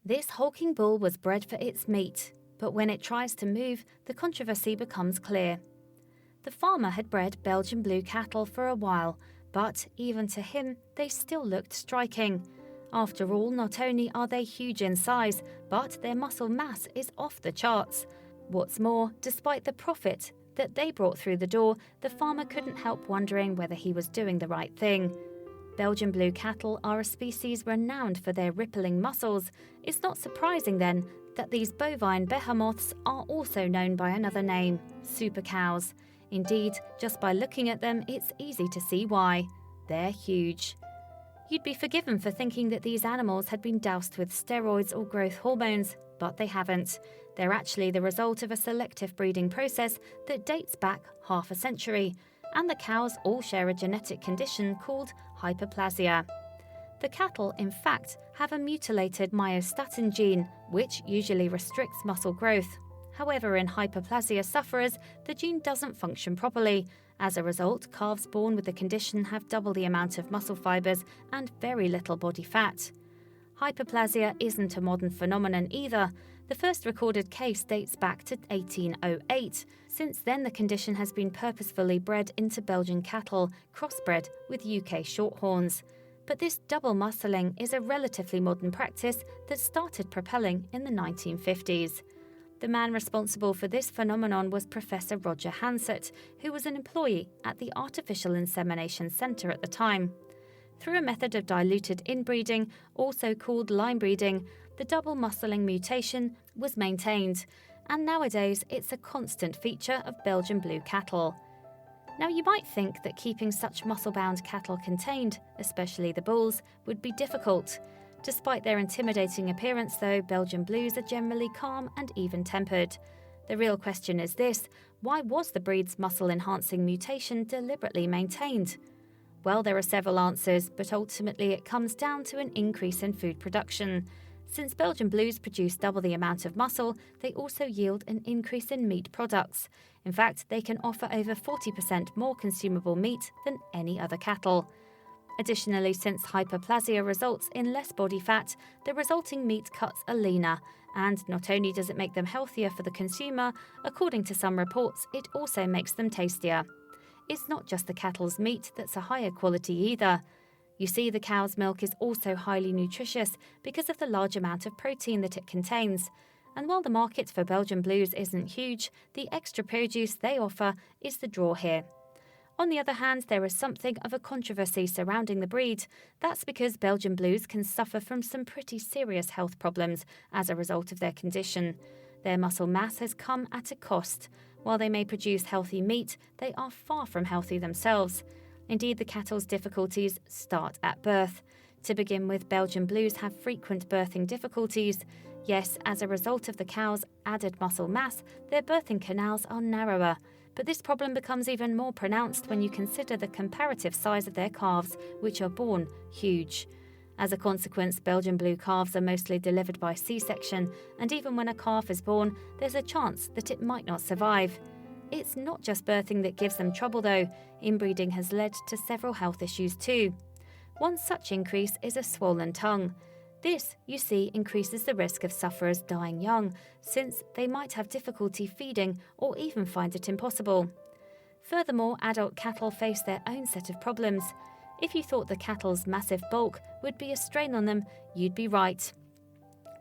This hulking bull was bred for its meat, but when it tries to move, the controversy becomes clear. The farmer had bred Belgian blue cattle for a while, but even to him, they still looked striking. After all, not only are they huge in size, but their muscle mass is off the charts. What's more, despite the profit that they brought through the door, the farmer couldn't help wondering whether he was doing the right thing. Belgian blue cattle are a species renowned for their rippling muscles. It's not surprising then that these bovine behemoths are also known by another name, super cows. Indeed, just by looking at them, it's easy to see why. They're huge. You'd be forgiven for thinking that these animals had been doused with steroids or growth hormones, but they haven't. They're actually the result of a selective breeding process that dates back half a century, and the cows all share a genetic condition called hyperplasia. The cattle, in fact, have a mutilated myostatin gene, which usually restricts muscle growth. However, in hyperplasia sufferers, the gene doesn't function properly. As a result, calves born with the condition have double the amount of muscle fibers and very little body fat. Hyperplasia isn't a modern phenomenon either. The first recorded case dates back to 1808. Since then, the condition has been purposefully bred into Belgian cattle, crossbred with UK Shorthorns. But this double muscling is a relatively modern practice that started propelling in the 1950s. The man responsible for this phenomenon was Professor Roger Hansett, who was an employee at the Artificial Insemination Centre at the time. Through a method of diluted inbreeding, also called line breeding, the double muscling mutation was maintained, and nowadays it's a constant feature of Belgian blue cattle. Now you might think that keeping such muscle-bound cattle contained, especially the bulls, would be difficult. Despite their intimidating appearance though, Belgian blues are generally calm and even-tempered. The real question is this: why was the breed's muscle-enhancing mutation deliberately maintained? Well, there are several answers, but ultimately it comes down to an increase in food production. Since Belgian blues produce double the amount of muscle, they also yield an increase in meat products. In fact, they can offer over 40% more consumable meat than any other cattle. Additionally, since hyperplasia results in less body fat, the resulting meat cuts are leaner, and not only does it make them healthier for the consumer, according to some reports, it also makes them tastier. It's not just the cattle's meat that's a higher quality either. You see, the cow's milk is also highly nutritious because of the large amount of protein that it contains. And while the market for Belgian blues isn't huge, the extra produce they offer is the draw here. On the other hand, there is something of a controversy surrounding the breed. That's because Belgian blues can suffer from some pretty serious health problems as a result of their condition. Their muscle mass has come at a cost. While they may produce healthy meat, they are far from healthy themselves. Indeed, the cattle's difficulties start at birth. To begin with, Belgian blues have frequent birthing difficulties. Yes, as a result of the cow's added muscle mass, their birthing canals are narrower. But this problem becomes even more pronounced when you consider the comparative size of their calves, which are born huge. As a consequence, Belgian blue calves are mostly delivered by C-section, and even when a calf is born, there's a chance that it might not survive. It's not just birthing that gives them trouble though. Inbreeding has led to several health issues too. One such increase is a swollen tongue. This, you see, increases the risk of sufferers dying young, since they might have difficulty feeding or even find it impossible. Furthermore, adult cattle face their own set of problems. If you thought the cattle's massive bulk would be a strain on them, you'd be right.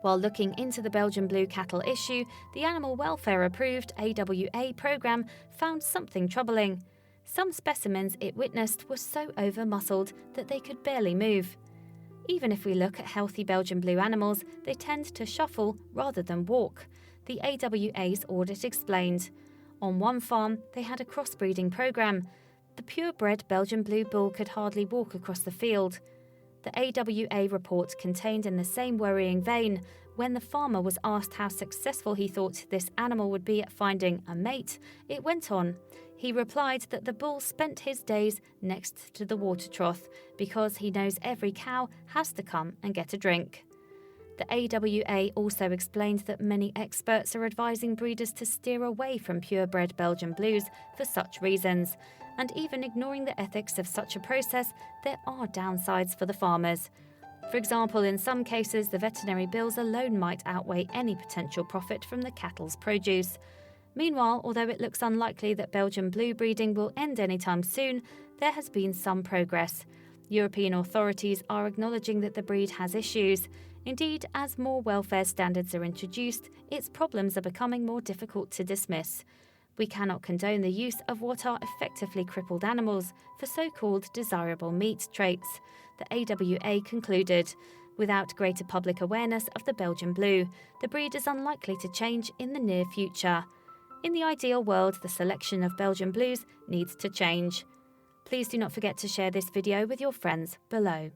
While looking into the Belgian blue cattle issue, the Animal Welfare Approved AWA programme found something troubling. Some specimens it witnessed were so over-muscled that they could barely move. Even if we look at healthy Belgian blue animals, they tend to shuffle rather than walk. The AWA's audit explained. On one farm, they had a crossbreeding programme. The purebred Belgian blue bull could hardly walk across the field. The AWA report contained in the same worrying vein. When the farmer was asked how successful he thought this animal would be at finding a mate, it went on. He replied that the bull spent his days next to the water trough because he knows every cow has to come and get a drink. The AWA also explained that many experts are advising breeders to steer away from purebred Belgian blues for such reasons. And even ignoring the ethics of such a process, there are downsides for the farmers. For example, in some cases, the veterinary bills alone might outweigh any potential profit from the cattle's produce. Meanwhile, although it looks unlikely that Belgian blue breeding will end anytime soon, there has been some progress. European authorities are acknowledging that the breed has issues. Indeed, as more welfare standards are introduced, its problems are becoming more difficult to dismiss. We cannot condone the use of what are effectively crippled animals for so-called desirable meat traits, the AWA concluded. Without greater public awareness of the Belgian blue, the breed is unlikely to change in the near future. In the ideal world, the selection of Belgian blues needs to change. Please do not forget to share this video with your friends below.